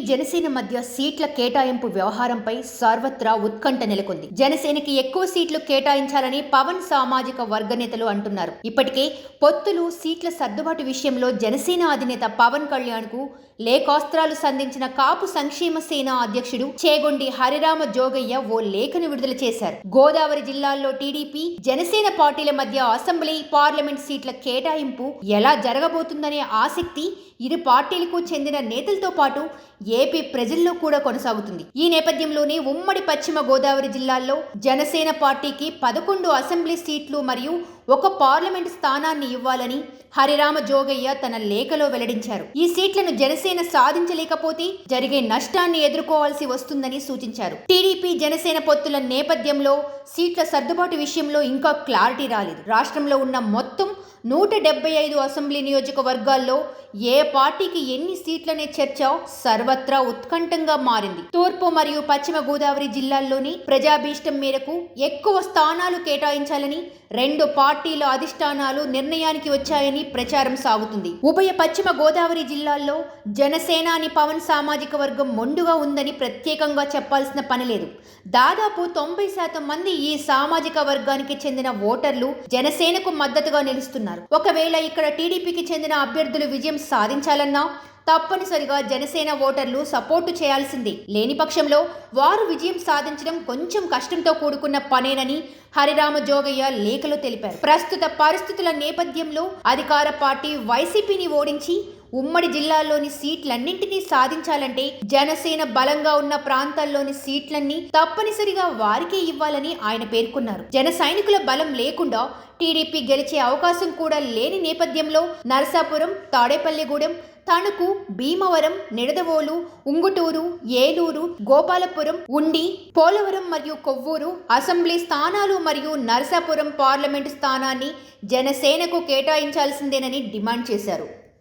జనసేన మధ్య సీట్ల కేటాయింపు వ్యవహారంపై సర్వత్రా ఉత్కంఠ నెలకొంది. జనసేనకి ఎక్కువ సీట్లు కేటాయించాలని పవన్ సామాజిక వర్గ నేతలు అంటున్నారు. ఇప్పటికే పొత్తులు, సీట్ల సర్దుబాటు విషయంలో జనసేన అధినేత పవన్ కళ్యాణ్ కు లేఖాస్త్రాలు సంధించిన కాపు సంక్షేమ సేన అధ్యక్షుడు చేగొండి హరిరామ జోగయ్య ఓ లేఖను విడుదల చేశారు. గోదావరి జిల్లాల్లో టీడీపీ, జనసేన పార్టీల మధ్య అసెంబ్లీ, పార్లమెంట్ సీట్ల కేటాయింపు ఎలా జరగబోతుందనే ఆసక్తి ఇరు పార్టీలకు చెందిన నేతలతో పాటు ఏపీ ప్రజల్లో కూడా కొనసాగుతుంది. ఈ నేపథ్యంలోనే ఉమ్మడి పశ్చిమ గోదావరి జిల్లాల్లో జనసేన పార్టీకి 11 అసెంబ్లీ సీట్లు మరియు 1 పార్లమెంట్ స్థానాన్ని ఇవ్వాలని హరిరామ జోగయ్య తన లేఖలో వెల్లడించారు. ఈ సీట్లను జనసేన సాధించలేకపోతే జరిగే నష్టాన్ని ఎదుర్కోవాల్సి వస్తుందని సూచించారు. టీడీపీ, జనసేన పొత్తుల నేపథ్యంలో సీట్ల సర్దుబాటు విషయంలో ఇంకా క్లారిటీ రాలేదు. రాష్ట్రంలో ఉన్న మొత్తం 175 అసెంబ్లీ నియోజకవర్గాల్లో ఏ పార్టీకి ఎన్ని సీట్లనే చర్చ సర్వత్రా ఉత్కంఠంగా మారింది. తూర్పు మరియు పశ్చిమ గోదావరి జిల్లాల్లోని ప్రజాభీష్టం మేరకు ఎక్కువ స్థానాలు కేటాయించాలని 2 పార్టీల అధిష్టానాలు నిర్ణయానికి వచ్చాయని ప్రచారం సాగుతుంది. ఉభయ పశ్చిమ గోదావరి జిల్లాల్లో జనసేనాని పవన్ సామాజిక వర్గం మొండుగా ఉందని ప్రత్యేకంగా చెప్పాల్సిన పని లేదు. దాదాపు 90% మంది ఈ సామాజిక వర్గానికి చెందిన ఓటర్లు జనసేనకు మద్దతుగా నిలుస్తున్నారు. ఒకవేళ ఇక్కడ టీడీపీకి చెందిన అభ్యర్థులు విజయం సాధించాలన్నా తప్పనిసరిగా జనసేన ఓటర్లు సపోర్టు చేయాల్సిందే. లేని పక్షంలో వారు విజయం సాధించడం కొంచెం కష్టంతో కూడుకున్న పనేనని హరిరామ జోగయ్య లేఖలో తెలిపారు. ప్రస్తుత పరిస్థితుల నేపథ్యంలో అధికార పార్టీ వైసీపీని ఓడించి ఉమ్మడి జిల్లాల్లోని సీట్లన్నింటినీ సాధించాలంటే జనసేన బలంగా ఉన్న ప్రాంతాల్లోని సీట్లన్నీ తప్పనిసరిగా వారికే ఇవ్వాలని ఆయన పేర్కొన్నారు. జన సైనికుల బలం లేకుండా టీడీపీ గెలిచే అవకాశం కూడా లేని నేపథ్యంలో నరసాపురం, తాడేపల్లిగూడెం, తణుకు, భీమవరం, నిడదవోలు, ఉంగుటూరు, ఏలూరు, గోపాలపురం, ఉండి, పోలవరం మరియు కొవ్వూరు అసెంబ్లీ స్థానాలు మరియు నరసాపురం పార్లమెంటు స్థానాన్ని జనసేనకు కేటాయించాల్సిందేనని డిమాండ్ చేశారు.